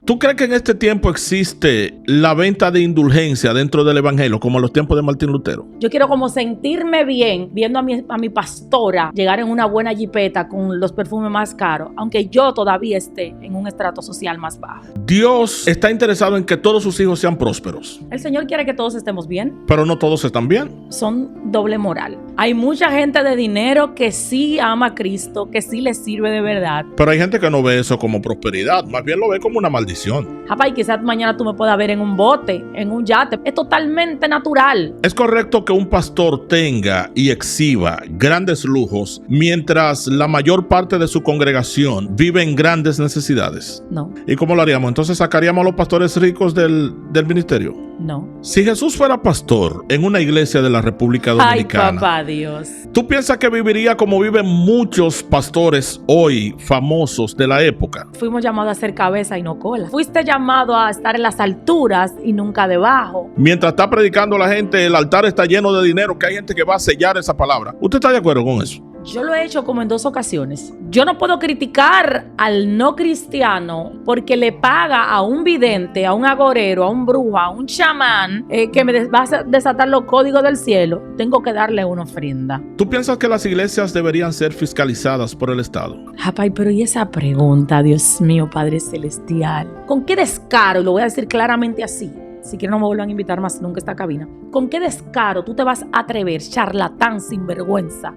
¿Tú crees que en este tiempo existe la venta de indulgencia dentro del evangelio, como en los tiempos de Martín Lutero? Yo quiero como sentirme bien viendo a mi pastora llegar en una buena jipeta con los perfumes más caros, aunque yo todavía esté en un estrato social más bajo. Dios está interesado en que todos sus hijos sean prósperos. El Señor quiere que todos estemos bien. Pero no todos están bien. Son doble moral. Hay mucha gente de dinero que sí ama a Cristo, que sí le sirve de verdad. Pero hay gente que no ve eso como prosperidad, más bien lo ve como una maldición. Japá, y quizás mañana tú me puedas ver en un bote, en un yate. Es totalmente natural. ¿Es correcto que un pastor tenga y exhiba grandes lujos mientras la mayor parte de su congregación vive en grandes necesidades? No. ¿Y cómo lo haríamos? Entonces sacaríamos a los pastores ricos del ministerio. No. Si Jesús fuera pastor en una iglesia de la República Dominicana, ay, papá Dios, ¿tú piensas que viviría como viven muchos pastores hoy famosos de la época? Fuimos llamados a ser cabeza y no cola. Fuiste llamado a estar en las alturas y nunca debajo. Mientras está predicando la gente, el altar está lleno de dinero, que hay gente que va a sellar esa palabra. ¿Usted está de acuerdo con eso? Yo lo he hecho como en 2 ocasiones. Yo no puedo criticar al no cristiano porque le paga a un vidente, a un agorero, a un brujo, a un chamán que me va a desatar los códigos del cielo. Tengo que darle una ofrenda. ¿Tú piensas que las iglesias deberían ser fiscalizadas por el Estado? Japay, pero ¿y esa pregunta, Dios mío, Padre Celestial? ¿Con qué descaro? Y lo voy a decir claramente así. Si quieren no me vuelvan a invitar más nunca a esta cabina. ¿Con qué descaro tú te vas a atrever, charlatán sinvergüenza?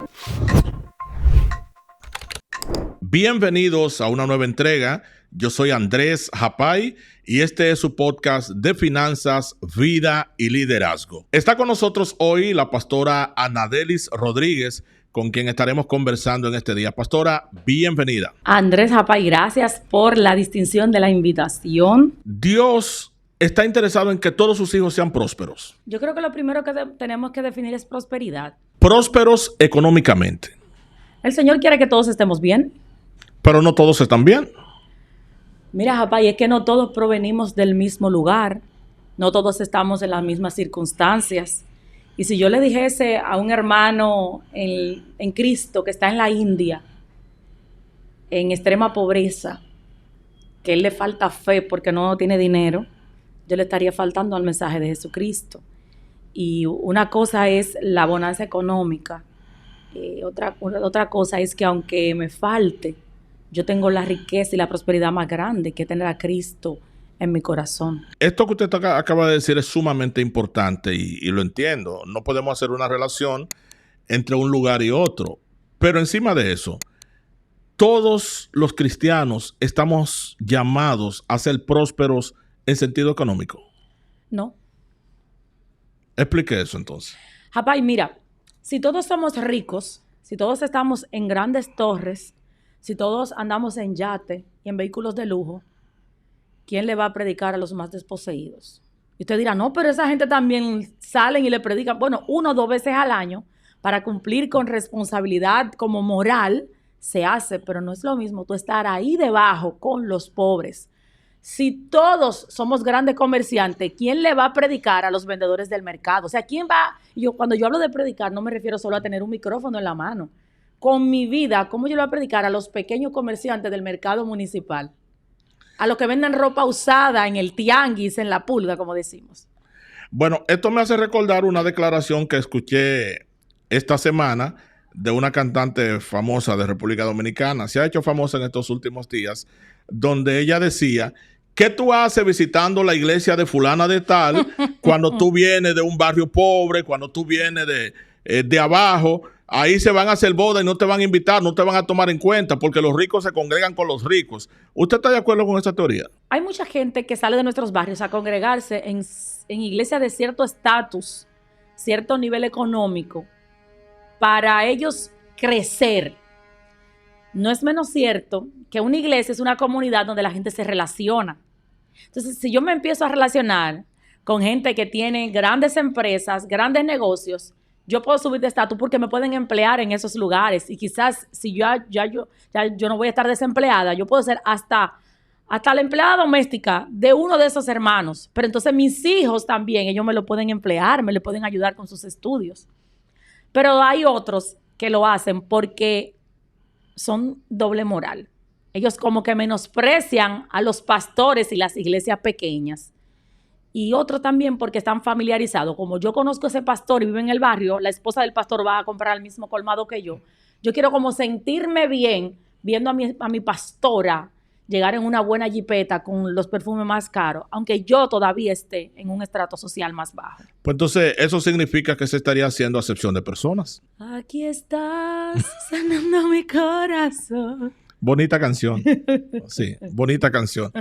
Bienvenidos a una nueva entrega. Yo soy Andrés Japay y este es su podcast de finanzas, vida y liderazgo. Está con nosotros hoy la pastora Anadelis Rodríguez, con quien estaremos conversando en este día. Pastora, bienvenida. Andrés Japay, gracias por la distinción de la invitación. Dios está interesado en que todos sus hijos sean prósperos. Yo creo que lo primero que tenemos que definir es prosperidad. Prósperos económicamente. El Señor quiere que todos estemos bien. Pero no todos están bien. Mira, Japay, es que no todos provenimos del mismo lugar. No todos estamos en las mismas circunstancias. Y si yo le dijese a un hermano en Cristo que está en la India, en extrema pobreza, que él le falta fe porque no tiene dinero, yo le estaría faltando al mensaje de Jesucristo. Y una cosa es la bonanza económica. Otra cosa es que aunque me falte, yo tengo la riqueza y la prosperidad más grande que tener a Cristo en mi corazón. Esto que usted acaba de decir es sumamente importante y lo entiendo. No podemos hacer una relación entre un lugar y otro. Pero encima de eso, todos los cristianos estamos llamados a ser prósperos en sentido económico. No. Explique eso entonces. Japay, mira, si todos somos ricos, si todos estamos en grandes torres, si todos andamos en yate y en vehículos de lujo, ¿quién le va a predicar a los más desposeídos? Y usted dirá, no, pero esa gente también salen y le predican, bueno, 1 o 2 veces al año para cumplir con responsabilidad como moral, se hace, pero no es lo mismo tú estar ahí debajo con los pobres. Si todos somos grandes comerciantes, ¿quién le va a predicar a los vendedores del mercado? O sea, ¿quién va? Cuando yo hablo de predicar, no me refiero solo a tener un micrófono en la mano. Con mi vida, ¿cómo yo le voy a predicar a los pequeños comerciantes del mercado municipal? A los que venden ropa usada en el tianguis, en la pulga, como decimos. Bueno, esto me hace recordar una declaración que escuché esta semana de una cantante famosa de República Dominicana. Se ha hecho famosa en estos últimos días, donde ella decía: ¿qué tú haces visitando la iglesia de fulana de tal cuando tú vienes de un barrio pobre, cuando tú vienes de abajo? Ahí se van a hacer bodas y no te van a invitar, no te van a tomar en cuenta porque los ricos se congregan con los ricos. ¿Usted está de acuerdo con esa teoría? Hay mucha gente que sale de nuestros barrios a congregarse en iglesias de cierto estatus, cierto nivel económico, para ellos crecer. No es menos cierto que una iglesia es una comunidad donde la gente se relaciona. Entonces, si yo me empiezo a relacionar con gente que tiene grandes empresas, grandes negocios, yo puedo subir de estatus porque me pueden emplear en esos lugares. Y quizás si yo no voy a estar desempleada, yo puedo ser hasta la empleada doméstica de uno de esos hermanos. Pero entonces mis hijos también, ellos me lo pueden emplear, me le pueden ayudar con sus estudios. Pero hay otros que lo hacen porque son doble moral. Ellos como que menosprecian a los pastores y las iglesias pequeñas. Y otro también porque están familiarizados. Como yo conozco a ese pastor y vive en el barrio, la esposa del pastor va a comprar al mismo colmado que yo. Yo quiero como sentirme bien viendo a mi pastora llegar en una buena jipeta con los perfumes más caros, aunque yo todavía esté en un estrato social más bajo. Pues entonces eso significa que se estaría haciendo acepción de personas. Aquí estás sanando mi corazón. Bonita canción. Sí, bonita canción.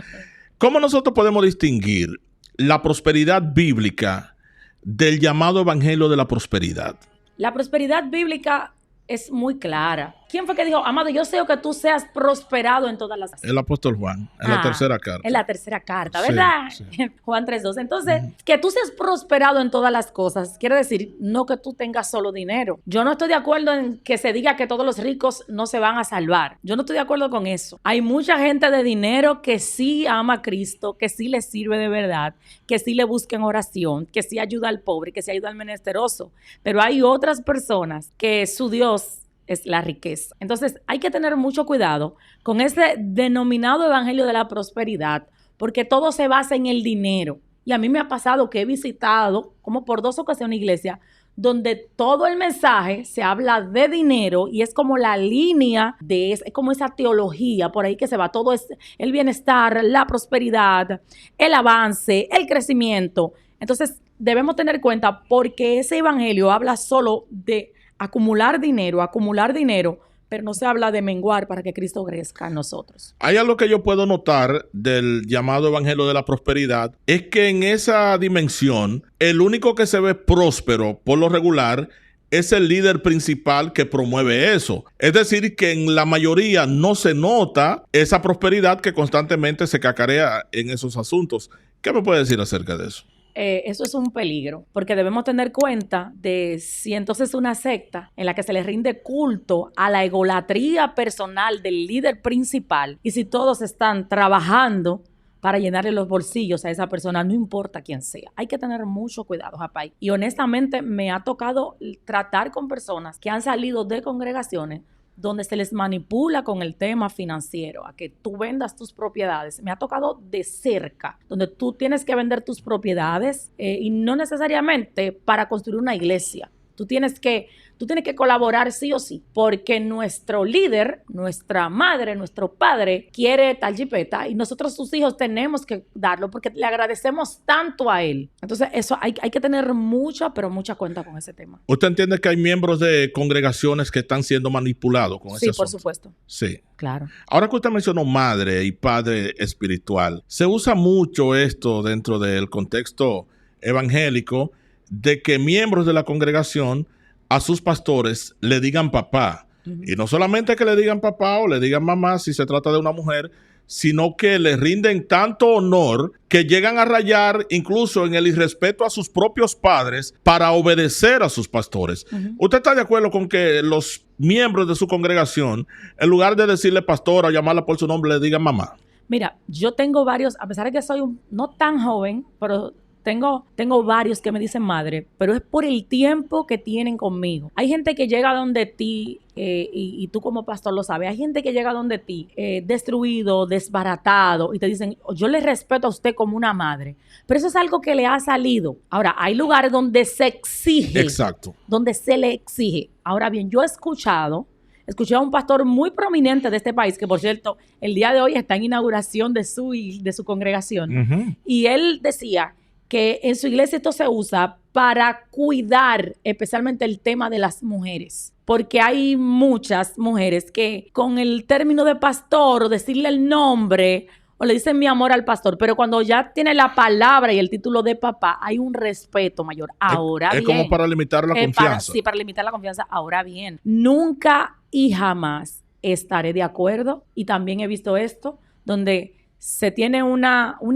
¿Cómo nosotros podemos distinguir la prosperidad bíblica del llamado evangelio de la prosperidad? La prosperidad bíblica es muy clara. ¿Quién fue que dijo, amado, yo deseo que tú seas prosperado en todas las... El apóstol Juan, en la tercera carta. En la tercera carta, ¿verdad? Sí, sí. Juan 3:2. Entonces, que tú seas prosperado en todas las cosas, quiere decir, no que tú tengas solo dinero. Yo no estoy de acuerdo en que se diga que todos los ricos no se van a salvar. Yo no estoy de acuerdo con eso. Hay mucha gente de dinero que sí ama a Cristo, que sí le sirve de verdad, que sí le busca en oración, que sí ayuda al pobre, que sí ayuda al menesteroso. Pero hay otras personas que su Dios es la riqueza. Entonces, hay que tener mucho cuidado con ese denominado evangelio de la prosperidad, porque todo se basa en el dinero. Y a mí me ha pasado que he visitado, como por 2 ocasiones, iglesia, donde todo el mensaje se habla de dinero y es como la línea es como esa teología por ahí que se va. Todo es el bienestar, la prosperidad, el avance, el crecimiento. Entonces, debemos tener cuenta porque ese evangelio habla solo de acumular dinero, pero no se habla de menguar para que Cristo crezca en nosotros. Hay algo que yo puedo notar del llamado evangelio de la prosperidad, es que en esa dimensión, el único que se ve próspero por lo regular es el líder principal que promueve eso. Es decir, que en la mayoría no se nota esa prosperidad que constantemente se cacarea en esos asuntos. ¿Qué me puede decir acerca de eso? Eso es un peligro, porque debemos tener cuenta de si entonces una secta en la que se le rinde culto a la egolatría personal del líder principal y si todos están trabajando para llenarle los bolsillos a esa persona, no importa quién sea. Hay que tener mucho cuidado, Japay. Y honestamente me ha tocado tratar con personas que han salido de congregaciones donde se les manipula con el tema financiero, a que tú vendas tus propiedades. Me ha tocado de cerca, donde tú tienes que vender tus propiedades y no necesariamente para construir una iglesia. Tú tienes que colaborar sí o sí, porque nuestro líder, nuestra madre, nuestro padre quiere tal jipeta y nosotros sus hijos tenemos que darlo porque le agradecemos tanto a él. Entonces eso hay que tener mucha, pero mucha cuenta con ese tema. ¿Usted entiende que hay miembros de congregaciones que están siendo manipulados con ese asunto? Sí, por supuesto. Sí. Claro. Ahora que usted mencionó madre y padre espiritual, se usa mucho esto dentro del contexto evangélico de que miembros de la congregación a sus pastores le digan papá. Uh-huh. Y no solamente que le digan papá o le digan mamá si se trata de una mujer, sino que le rinden tanto honor que llegan a rayar incluso en el irrespeto a sus propios padres para obedecer a sus pastores. Uh-huh. ¿Usted está de acuerdo con que los miembros de su congregación, en lugar de decirle pastora o llamarla por su nombre, le digan mamá? Mira, yo tengo varios, a pesar de que soy no tan joven, pero tengo varios que me dicen madre, pero es por el tiempo que tienen conmigo. Hay gente que llega donde ti, y tú como pastor lo sabes, hay gente que llega donde ti destruido, desbaratado, y te dicen, yo le respeto a usted como una madre, pero eso es algo que le ha salido. Ahora, hay lugares donde se exige. Exacto. Donde se le exige. Ahora bien, yo escuché a un pastor muy prominente de este país, que por cierto, el día de hoy está en inauguración de su congregación, uh-huh. Y él decía que en su iglesia esto se usa para cuidar especialmente el tema de las mujeres. Porque hay muchas mujeres que con el término de pastor o decirle el nombre o le dicen mi amor al pastor, pero cuando ya tiene la palabra y el título de papá, hay un respeto mayor. Ahora bien. Es como para limitar la confianza. Para limitar la confianza. Ahora bien, nunca y jamás estaré de acuerdo, y también he visto esto, donde se tiene un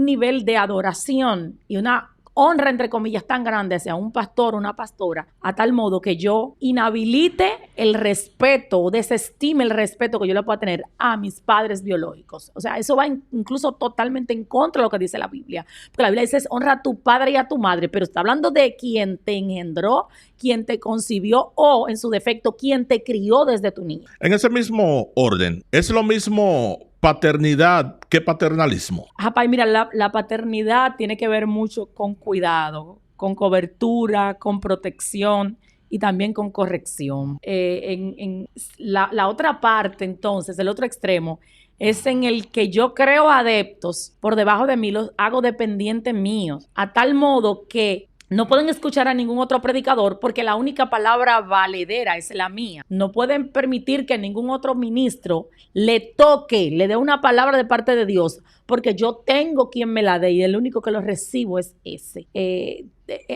nivel de adoración y una honra, entre comillas, tan grande hacia un pastor o una pastora, a tal modo que yo inhabilite el respeto o desestime el respeto que yo le pueda tener a mis padres biológicos. O sea, eso va incluso totalmente en contra de lo que dice la Biblia. Porque la Biblia dice, honra a tu padre y a tu madre, pero está hablando de quien te engendró, quien te concibió o, en su defecto, quien te crió desde tu niñez. En ese mismo orden, ¿es lo mismo paternidad que paternalismo. Japay, mira, la paternidad tiene que ver mucho con cuidado, con cobertura, con protección y también con corrección. En la otra parte, entonces, el otro extremo, es en el que yo creo adeptos por debajo de mí, los hago dependientes míos, a tal modo que no pueden escuchar a ningún otro predicador porque la única palabra valedera es la mía. No pueden permitir que ningún otro ministro le toque, le dé una palabra de parte de Dios, porque yo tengo quien me la dé y el único que lo recibo es ese.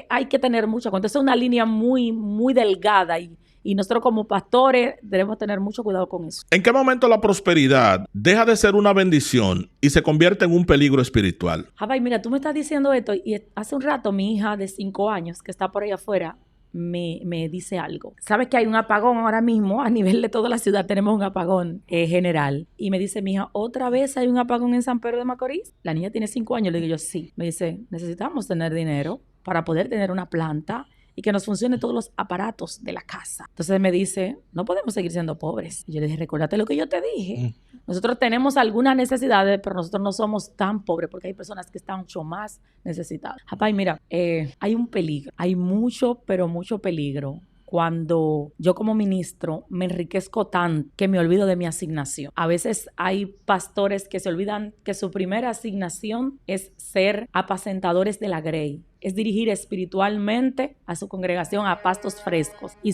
Hay que tener mucha cuenta. Es una línea muy, muy delgada y nosotros como pastores debemos tener mucho cuidado con eso. ¿En qué momento la prosperidad deja de ser una bendición y se convierte en un peligro espiritual? Javay, mira, tú me estás diciendo esto y hace un rato mi hija de 5 años que está por ahí afuera me dice algo. ¿Sabes que hay un apagón ahora mismo? A nivel de toda la ciudad tenemos un apagón general. Y me dice mi hija, ¿otra vez hay un apagón en San Pedro de Macorís? La niña tiene 5 años. Le digo yo, sí. Me dice, necesitamos tener dinero para poder tener una planta y que nos funcionen todos los aparatos de la casa. Entonces me dice, no podemos seguir siendo pobres. Y yo le dije, recuérdate lo que yo te dije. Nosotros tenemos algunas necesidades, pero nosotros no somos tan pobres porque hay personas que están mucho más necesitadas. Japay, mira, hay un peligro. Hay mucho, pero mucho peligro cuando yo como ministro me enriquezco tanto que me olvido de mi asignación. A veces hay pastores que se olvidan que su primera asignación es ser apacentadores de la grey, es dirigir espiritualmente a su congregación a pastos frescos y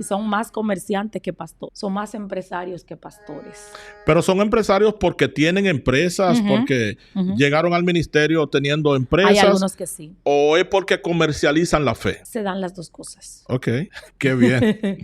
son más comerciantes que pastores, son más empresarios que pastores. Pero son empresarios porque tienen empresas, porque llegaron al ministerio teniendo empresas. Hay algunos que sí. ¿O es porque comercializan la fe? Se dan las dos cosas. Ok, qué bien.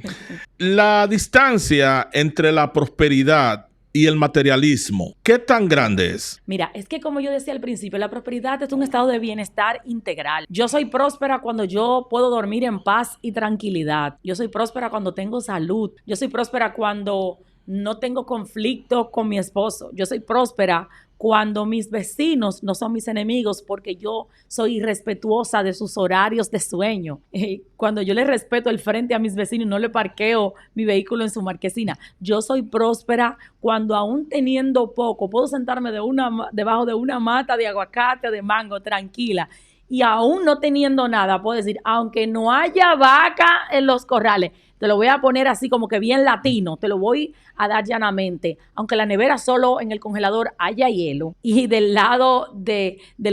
La distancia entre la prosperidad y el materialismo, ¿qué tan grande es? Mira, es que como yo decía al principio, la prosperidad es un estado de bienestar integral. Yo soy próspera cuando yo puedo dormir en paz y tranquilidad. Yo soy próspera cuando tengo salud. Yo soy próspera cuando no tengo conflicto con mi esposo. Yo soy próspera cuando mis vecinos no son mis enemigos porque yo soy irrespetuosa de sus horarios de sueño. Cuando yo le respeto el frente a mis vecinos y no le parqueo mi vehículo en su marquesina. Yo soy próspera cuando aún teniendo poco puedo sentarme debajo de una mata de aguacate o de mango tranquila. Y aún no teniendo nada, puedo decir, aunque no haya vaca en los corrales, te lo voy a poner así como que bien latino, te lo voy a dar llanamente. Aunque la nevera solo en el congelador haya hielo y del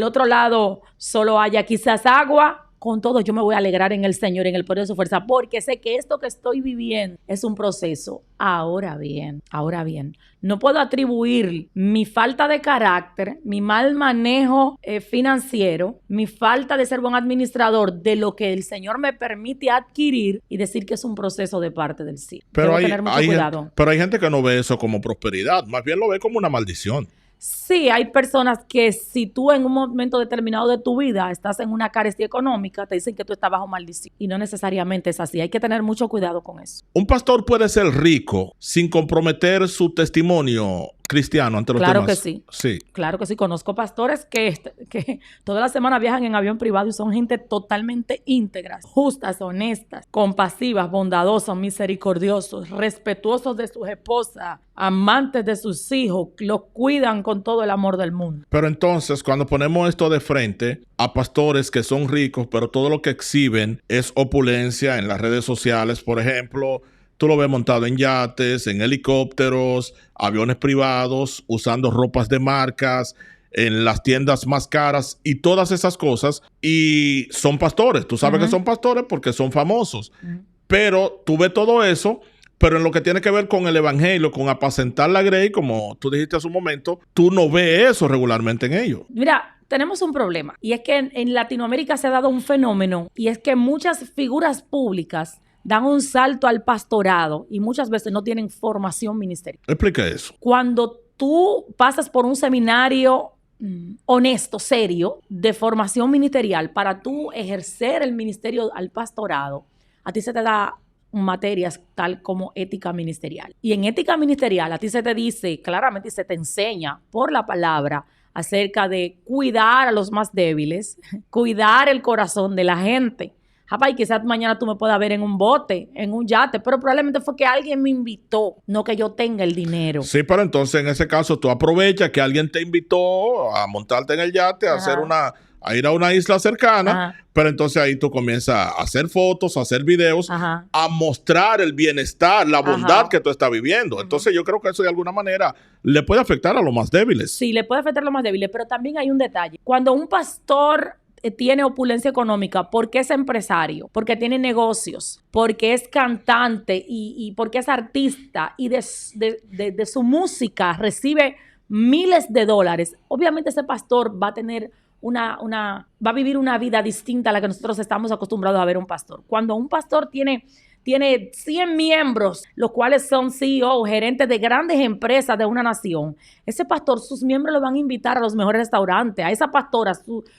otro lado solo haya quizás agua, con todo yo me voy a alegrar en el Señor, en el poder de su fuerza, porque sé que esto que estoy viviendo es un proceso. Ahora bien, no puedo atribuir mi falta de carácter, mi mal manejo financiero, mi falta de ser buen administrador de lo que el Señor me permite adquirir y decir que es un proceso de parte del cielo. Pero hay gente que no ve eso como prosperidad, más bien lo ve como una maldición. Sí, hay personas que si tú en un momento determinado de tu vida estás en una carestía económica, te dicen que tú estás bajo maldición. Y no necesariamente es así. Hay que tener mucho cuidado con eso. Un pastor puede ser rico sin comprometer su testimonio cristiano ante los demás. Claro que sí. Sí. Claro que sí. Conozco pastores que toda la semana viajan en avión privado y son gente totalmente íntegras, justas, honestas, compasivas, bondadosas, misericordiosos, respetuosos de sus esposas, amantes de sus hijos, los cuidan con todo el amor del mundo. Pero entonces, cuando ponemos esto de frente a pastores que son ricos, pero todo lo que exhiben es opulencia en las redes sociales, por ejemplo, tú lo ves montado en yates, en helicópteros, aviones privados, usando ropas de marcas, en las tiendas más caras y todas esas cosas. Y son pastores. Tú sabes que son pastores porque son famosos. Pero tú ves todo eso, pero en lo que tiene que ver con el evangelio, con apacentar la grey, como tú dijiste hace un momento, tú no ves eso regularmente en ellos. Mira, tenemos un problema. Y es que en Latinoamérica se ha dado un fenómeno. Y es que muchas figuras públicas dan un salto al pastorado y muchas veces no tienen formación ministerial. Explica eso. Cuando tú pasas por un seminario honesto, serio, de formación ministerial para tú ejercer el ministerio al pastorado, a ti se te da materias tal como ética ministerial. Y en ética ministerial a ti se te dice claramente y se te enseña por la palabra acerca de cuidar a los más débiles, cuidar el corazón de la gente. Japay, quizás mañana tú me puedas ver en un bote, en un yate, pero probablemente fue que alguien me invitó, no que yo tenga el dinero. Sí, pero entonces en ese caso tú aprovechas que alguien te invitó a montarte en el yate, a ir a una isla cercana, pero entonces ahí tú comienzas a hacer fotos, a hacer videos, a mostrar el bienestar, la bondad que tú estás viviendo. Entonces yo creo que eso de alguna manera le puede afectar a los más débiles. Sí, le puede afectar a los más débiles, pero también hay un detalle. Cuando un pastor tiene opulencia económica, porque es empresario, porque tiene negocios, porque es cantante y porque es artista y de su música recibe miles de dólares, obviamente ese pastor va a tener va a vivir una vida distinta a la que nosotros estamos acostumbrados a ver un pastor. Cuando un pastor tiene 100 miembros, los cuales son CEO, gerentes de grandes empresas de una nación, ese pastor, sus miembros lo van a invitar a los mejores restaurantes. A esa pastora,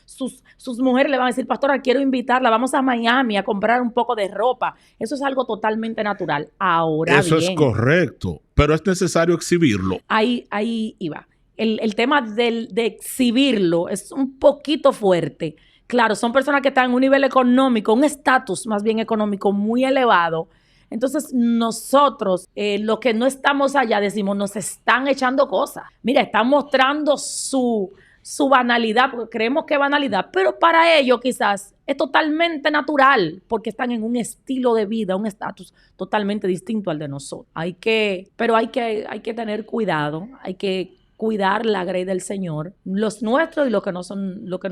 sus mujeres le van a decir, pastora, quiero invitarla, vamos a Miami a comprar un poco de ropa. Eso es algo totalmente natural. Ahora eso bien, es correcto, pero es necesario exhibirlo. Ahí iba. El tema de exhibirlo es un poquito fuerte. Claro, son personas que están en un nivel económico, un estatus más bien económico muy elevado. Entonces nosotros, los que no estamos allá, decimos, nos están echando cosas. Mira, están mostrando su banalidad, porque creemos que es banalidad, pero para ellos quizás es totalmente natural, porque están en un estilo de vida, un estatus totalmente distinto al de nosotros. Pero hay que tener cuidado, hay que cuidar la grey del Señor, los nuestros y los que no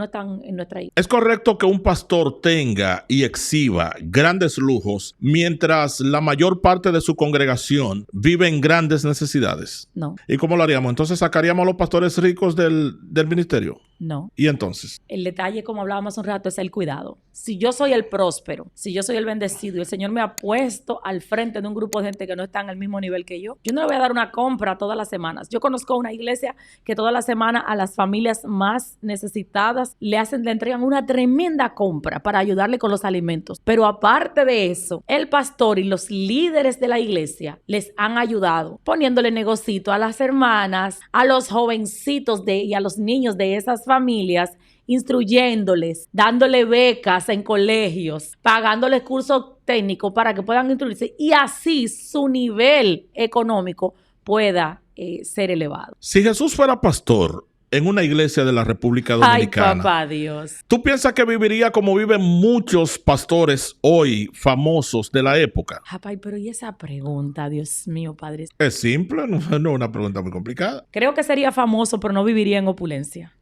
están en nuestra isla. ¿Es correcto que un pastor tenga y exhiba grandes lujos mientras la mayor parte de su congregación vive en grandes necesidades? No. ¿Y cómo lo haríamos? ¿Entonces sacaríamos a los pastores ricos del ministerio? No. ¿Y entonces? El detalle, como hablábamos un rato, es el cuidado. Si yo soy el próspero, si yo soy el bendecido y el Señor me ha puesto al frente de un grupo de gente que no está en el mismo nivel que yo no le voy a dar una compra todas las semanas. Yo conozco una iglesia que toda la semana a las familias más necesitadas le entregan una tremenda compra para ayudarle con los alimentos. Pero aparte de eso, el pastor y los líderes de la iglesia les han ayudado poniéndole negocito a las hermanas, a los jovencitos y a los niños de esas familias, instruyéndoles, dándole becas en colegios, pagándoles cursos técnicos para que puedan instruirse y así su nivel económico pueda ser elevado. Si Jesús fuera pastor en una iglesia de la República Dominicana, ay, papá Dios, ¿tú piensas que viviría como viven muchos pastores hoy famosos de la época? Ay, pero ¿y esa pregunta, Dios mío, Padre? Es simple, no es una pregunta muy complicada. Creo que sería famoso, pero no viviría en opulencia.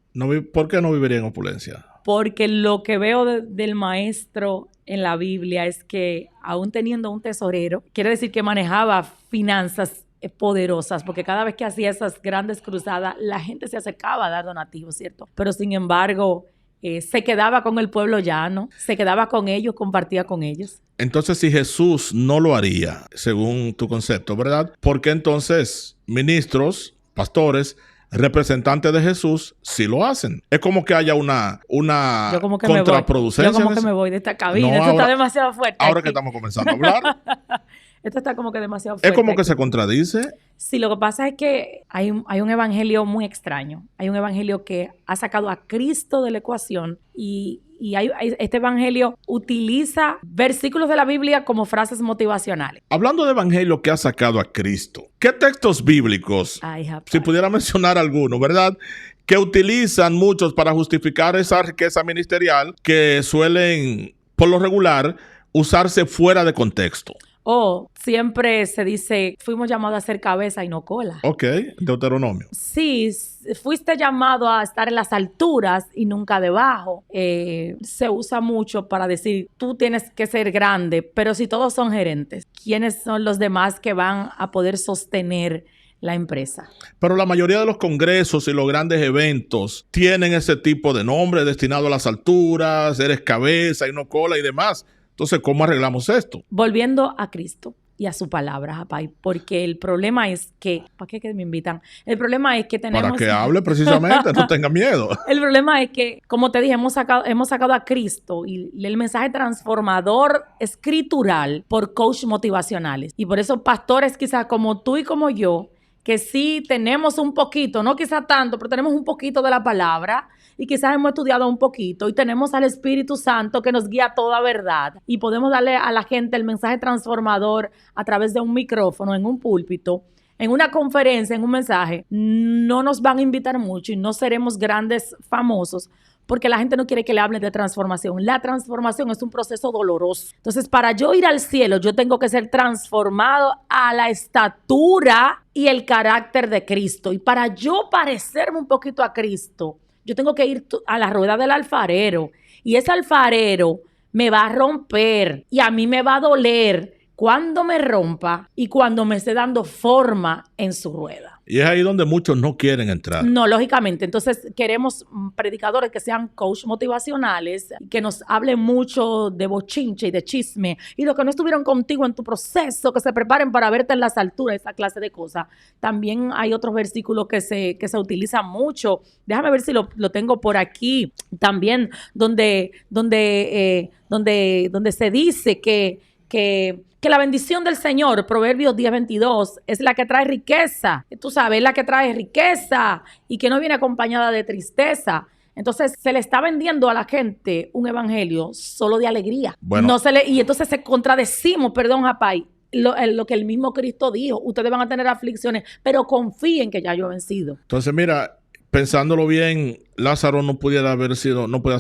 ¿Por qué no viviría en opulencia? Porque lo que veo del maestro en la Biblia es que aún teniendo un tesorero, quiere decir que manejaba finanzas poderosas, porque cada vez que hacía esas grandes cruzadas, la gente se acercaba a dar donativos, ¿cierto? Pero sin embargo, se quedaba con el pueblo llano, se quedaba con ellos, compartía con ellos. Entonces, si Jesús no lo haría, según tu concepto, ¿verdad? ¿Por qué entonces ministros, pastores, representantes de Jesús sí lo hacen? Es como que haya una contraproducencia. Yo como que me voy de esta cabina. No, esto está demasiado fuerte. Ahora aquí. Que estamos comenzando a hablar. Esto está como que demasiado fuerte. Es como que aquí. se contradice. Sí, lo que pasa es que hay un evangelio muy extraño. Hay un evangelio que ha sacado a Cristo de la ecuación y este evangelio utiliza versículos de la Biblia como frases motivacionales. Hablando de evangelio que ha sacado a Cristo, ¿qué textos bíblicos, si pudiera mencionar alguno, verdad, que utilizan muchos para justificar esa riqueza ministerial que suelen, por lo regular, usarse fuera de contexto? Siempre se dice, fuimos llamados a ser cabeza y no cola. Ok, Deuteronomio. Sí, fuiste llamado a estar en las alturas y nunca debajo. Se usa mucho para decir, tú tienes que ser grande, pero si todos son gerentes, ¿quiénes son los demás que van a poder sostener la empresa? Pero la mayoría de los congresos y los grandes eventos tienen ese tipo de nombre destinado a las alturas, eres cabeza y no cola y demás. Entonces, ¿cómo arreglamos esto? Volviendo a Cristo y a su palabra, Japay, porque el problema es que... ¿Para qué me invitan? El problema es que tenemos... Para que hable precisamente, no tenga miedo. El problema es que, como te dije, hemos sacado a Cristo y el mensaje transformador escritural por coach motivacionales. Y por eso pastores quizás como tú y como yo, que sí tenemos un poquito, no quizá tanto, pero tenemos un poquito de la palabra, y quizás hemos estudiado un poquito y tenemos al Espíritu Santo que nos guía a toda verdad y podemos darle a la gente el mensaje transformador a través de un micrófono, en un púlpito, en una conferencia, en un mensaje, no nos van a invitar mucho y no seremos grandes famosos porque la gente no quiere que le hablen de transformación. La transformación es un proceso doloroso. Entonces, para yo ir al cielo, yo tengo que ser transformado a la estatura y el carácter de Cristo. Y para yo parecerme un poquito a Cristo, yo tengo que ir a la rueda del alfarero. Y ese alfarero me va a romper y a mí me va a doler cuando me rompa y cuando me esté dando forma en su rueda. Y es ahí donde muchos no quieren entrar. No, lógicamente. Entonces, queremos predicadores que sean coach motivacionales, que nos hablen mucho de bochinche y de chisme, y los que no estuvieron contigo en tu proceso, que se preparen para verte en las alturas, esa clase de cosas. También hay otros versículos que se utilizan mucho. Déjame ver si lo tengo por aquí. También donde se dice que la bendición del Señor, Proverbios 10:22, es la que trae riqueza. Tú sabes, es la que trae riqueza y que no viene acompañada de tristeza. Entonces, se le está vendiendo a la gente un evangelio solo de alegría. Bueno. Y entonces se contradecimos, perdón, Japay, lo que el mismo Cristo dijo. Ustedes van a tener aflicciones, pero confíen que ya yo he vencido. Entonces, mira, pensándolo bien, Lázaro no puede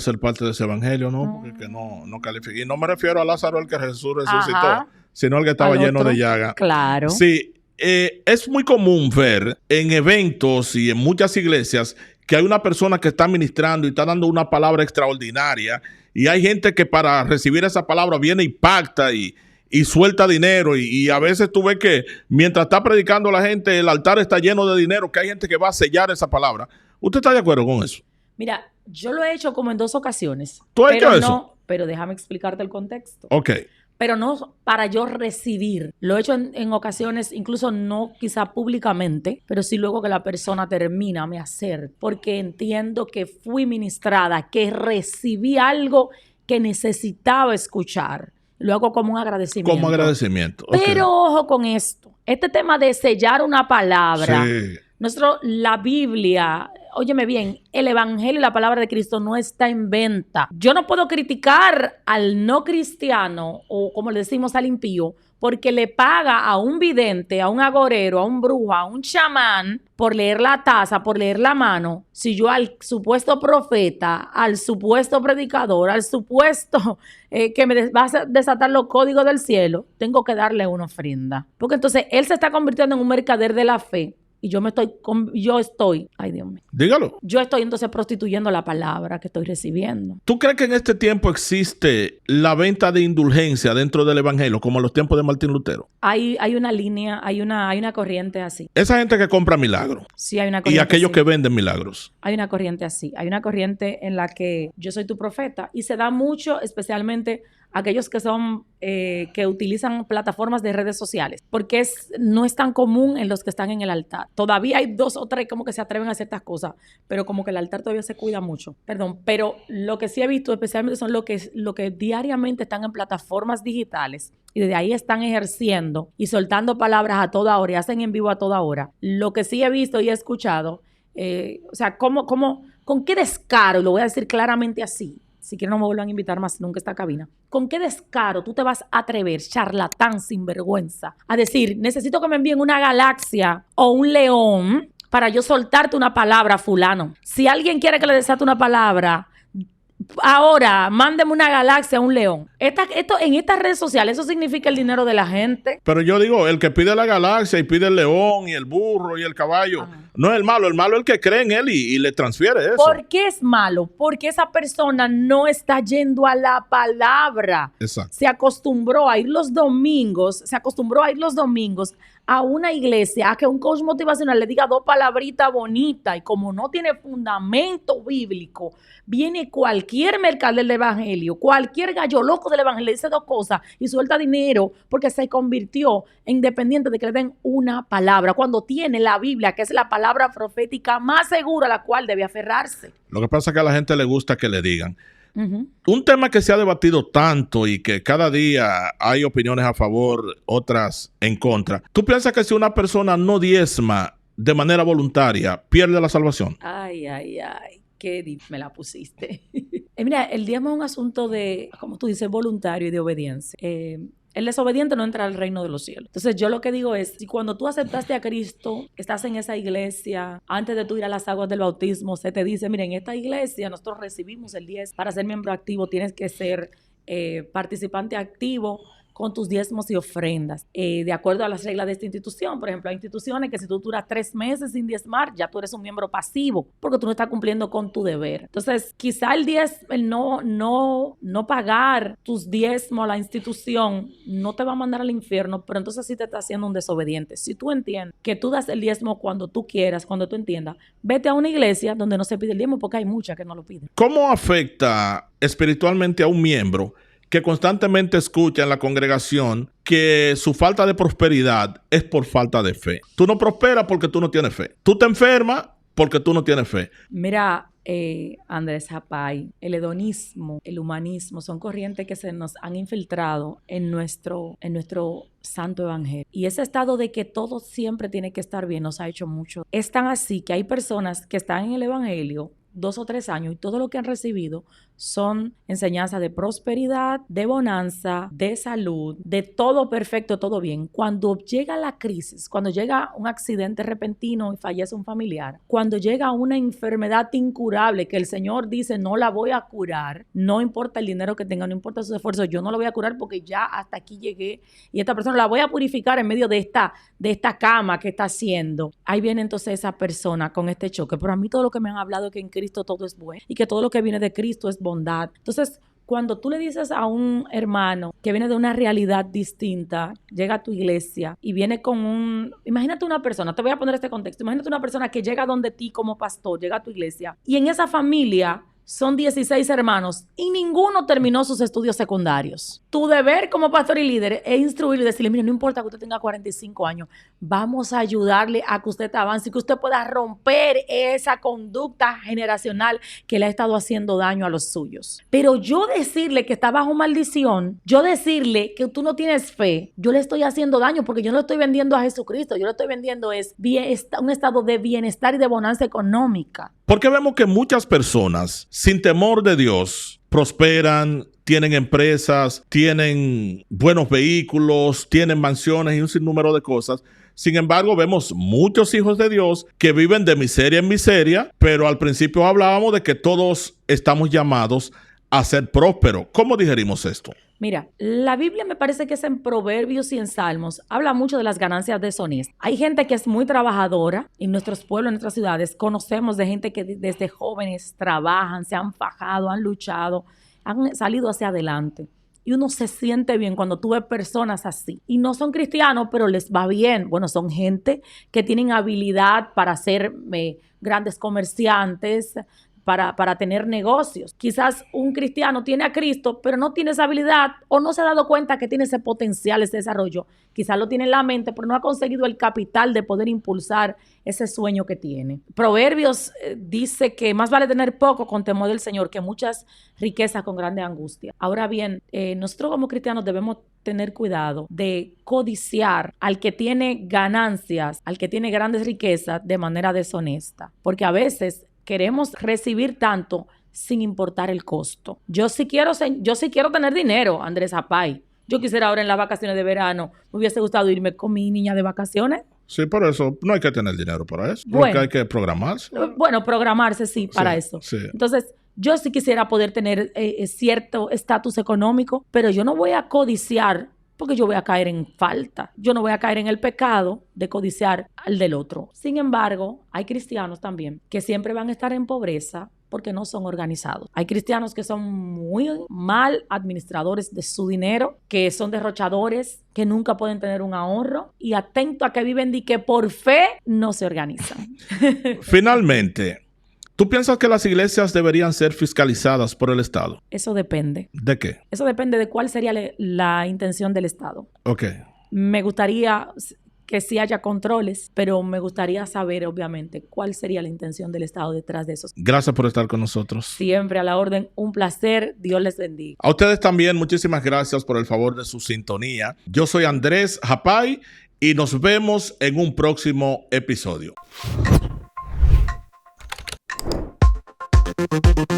ser parte de ese evangelio, ¿no? Porque que no califica. Y no me refiero a Lázaro el que Jesús resucitó, Ajá, sino el que estaba lleno de llaga. Claro. Sí, es muy común ver en eventos y en muchas iglesias que hay una persona que está ministrando y está dando una palabra extraordinaria y hay gente que para recibir esa palabra viene y pacta y suelta dinero y a veces tú ves que mientras está predicando la gente, el altar está lleno de dinero, que hay gente que va a sellar esa palabra. ¿Usted está de acuerdo con eso? Mira, yo lo he hecho como en 2 ocasiones. ¿Tú has hecho eso? Pero déjame explicarte el contexto. Ok. Pero no para yo recibir. Lo he hecho en ocasiones, incluso no quizá públicamente, pero sí luego que la persona termina, me acerco, porque entiendo que fui ministrada, que recibí algo que necesitaba escuchar. Lo hago como un agradecimiento. Como agradecimiento. Okay. Pero ojo con esto. Este tema de sellar una palabra. Sí. La Biblia, óyeme bien, el Evangelio y la palabra de Cristo no está en venta. Yo no puedo criticar al no cristiano o como le decimos al impío porque le paga a un vidente, a un agorero, a un brujo, a un chamán por leer la taza, por leer la mano, si yo al supuesto profeta, al supuesto predicador, al supuesto que me va a desatar los códigos del cielo, tengo que darle una ofrenda. Porque entonces él se está convirtiendo en un mercader de la fe. Y yo estoy, ay Dios mío. Dígalo. Yo estoy entonces prostituyendo la palabra que estoy recibiendo. ¿Tú crees que en este tiempo existe la venta de indulgencia dentro del evangelio, como en los tiempos de Martín Lutero? Hay una línea, hay una corriente así. Esa gente que compra milagros. Sí, hay una corriente. Y aquellos así. Que venden milagros. Hay una corriente así. Hay una corriente en la que yo soy tu profeta y se da mucho, especialmente aquellos que son que utilizan plataformas de redes sociales, porque no es tan común en los que están en el altar. Todavía hay 2 o 3 como que se atreven a hacer estas cosas, pero como que el altar todavía se cuida mucho. Perdón, pero lo que sí he visto especialmente son lo que diariamente están en plataformas digitales y desde ahí están ejerciendo y soltando palabras a toda hora y hacen en vivo a toda hora. Lo que sí he visto y he escuchado, o sea, con qué descaro, lo voy a decir claramente así, si quieren no me vuelvan a invitar más nunca a esta cabina. ¿Con qué descaro tú te vas a atrever, charlatán sinvergüenza, a decir, necesito que me envíen una galaxia o un león para yo soltarte una palabra, fulano? Si alguien quiere que le desate una palabra, ahora, mándeme una galaxia, un león. Esto en estas redes sociales, eso significa el dinero de la gente. Pero yo digo, el que pide la galaxia y pide el león y el burro y el caballo, no es el malo es el que cree en él y le transfiere eso. ¿Por qué es malo? Porque esa persona no está yendo a la palabra. Exacto. Se acostumbró a ir los domingos a una iglesia, a que un coach motivacional le diga 2 palabritas bonitas y como no tiene fundamento bíblico, viene cualquier mercader del evangelio, cualquier gallo loco del evangelio, dice 2 cosas y suelta dinero porque se convirtió en dependiente de que le den una palabra, cuando tiene la Biblia, que es la palabra profética más segura a la cual debe aferrarse. Lo que pasa es que a la gente le gusta que le digan. Un tema que se ha debatido tanto y que cada día hay opiniones a favor, otras en contra. ¿Tú piensas que si una persona no diezma de manera voluntaria, pierde la salvación? Ay. Me la pusiste. Mira, el diezmo es un asunto de, como tú dices, voluntario y de obediencia. El desobediente no entra al reino de los cielos. Entonces, yo lo que digo es, si cuando tú aceptaste a Cristo, estás en esa iglesia, antes de tú ir a las aguas del bautismo, se te dice, miren, en esta iglesia nosotros recibimos el 10. Para ser miembro activo tienes que ser participante activo con tus diezmos y ofrendas, de acuerdo a las reglas de esta institución. Por ejemplo, hay instituciones que si tú duras 3 meses sin diezmar, ya tú eres un miembro pasivo, porque tú no estás cumpliendo con tu deber. Entonces, quizá el no pagar tus diezmos a la institución no te va a mandar al infierno, pero entonces sí te está haciendo un desobediente. Si tú entiendes que tú das el diezmo cuando tú quieras, cuando tú entiendas, vete a una iglesia donde no se pide el diezmo, porque hay muchas que no lo piden. ¿Cómo afecta espiritualmente a un miembro que constantemente escucha en la congregación que su falta de prosperidad es por falta de fe? Tú no prosperas porque tú no tienes fe. Tú te enfermas porque tú no tienes fe. Mira, Andrés Japay, el hedonismo, el humanismo, son corrientes que se nos han infiltrado en nuestro santo evangelio. Y ese estado de que todo siempre tiene que estar bien nos ha hecho mucho. Es tan así que hay personas que están en el evangelio 2 o 3 años y todo lo que han recibido son enseñanzas de prosperidad, de bonanza, de salud, de todo perfecto, todo bien. Cuando llega la crisis, cuando llega un accidente repentino y fallece un familiar, cuando llega una enfermedad incurable que el Señor dice no la voy a curar, no importa el dinero que tenga, no importa sus esfuerzos, yo no la voy a curar porque ya hasta aquí llegué y esta persona la voy a purificar en medio de esta cama que está haciendo. Ahí viene entonces esa persona con este choque. Pero a mí todo lo que me han hablado es que en Cristo todo es bueno y que todo lo que viene de Cristo es bondad. Entonces, cuando tú le dices a un hermano que viene de una realidad distinta, llega a tu iglesia y viene con imagínate una persona, te voy a poner este contexto, imagínate una persona que llega donde ti como pastor, llega a tu iglesia y en esa familia son 16 hermanos y ninguno terminó sus estudios secundarios. Tu deber como pastor y líder es instruirlo y decirle, mire, no importa que usted tenga 45 años, vamos a ayudarle a que usted avance y que usted pueda romper esa conducta generacional que le ha estado haciendo daño a los suyos. Pero yo decirle que está bajo maldición, yo decirle que tú no tienes fe, yo le estoy haciendo daño porque yo no le estoy vendiendo a Jesucristo, yo le estoy vendiendo un estado de bienestar y de bonanza económica. Porque vemos que muchas personas, sin temor de Dios, prosperan, tienen empresas, tienen buenos vehículos, tienen mansiones y un sinnúmero de cosas. Sin embargo, vemos muchos hijos de Dios que viven de miseria en miseria, pero al principio hablábamos de que todos estamos llamados a ser prósperos. ¿Cómo digerimos esto? Mira, la Biblia me parece que es en Proverbios y en Salmos, habla mucho de las ganancias deshonestas. Hay gente que es muy trabajadora en nuestros pueblos, en nuestras ciudades. Conocemos de gente que desde jóvenes trabajan, se han fajado, han luchado, han salido hacia adelante. Y uno se siente bien cuando tú ves personas así. Y no son cristianos, pero les va bien. Bueno, son gente que tienen habilidad para ser grandes comerciantes, para tener negocios. Quizás un cristiano tiene a Cristo, pero no tiene esa habilidad o no se ha dado cuenta que tiene ese potencial, ese desarrollo. Quizás lo tiene en la mente, pero no ha conseguido el capital de poder impulsar ese sueño que tiene. Proverbios dice que más vale tener poco con temor del Señor que muchas riquezas con grande angustia. Ahora bien, nosotros como cristianos debemos tener cuidado de codiciar al que tiene ganancias, al que tiene grandes riquezas de manera deshonesta, porque a veces queremos recibir tanto sin importar el costo. Yo sí quiero tener dinero, Andrés Japay. Yo quisiera ahora en las vacaciones de verano, me hubiese gustado irme con mi niña de vacaciones. Sí, por eso no hay que tener dinero para eso. Bueno, porque hay que programarse. Bueno, programarse sí, para eso. Sí. Entonces, yo sí quisiera poder tener cierto estatus económico, pero yo no voy a codiciar porque yo voy a caer en falta. Yo no voy a caer en el pecado de codiciar al del otro. Sin embargo, hay cristianos también que siempre van a estar en pobreza porque no son organizados. Hay cristianos que son muy mal administradores de su dinero, que son derrochadores, que nunca pueden tener un ahorro y atento a que viven y que por fe no se organizan. Finalmente, ¿tú piensas que las iglesias deberían ser fiscalizadas por el Estado? Eso depende. ¿De qué? Eso depende de cuál sería la intención del Estado. Ok. Me gustaría que sí haya controles, pero me gustaría saber, obviamente, cuál sería la intención del Estado detrás de eso. Gracias por estar con nosotros. Siempre a la orden, un placer. Dios les bendiga. A ustedes también, muchísimas gracias por el favor de su sintonía. Yo soy Andrés Japay y nos vemos en un próximo episodio. Bye.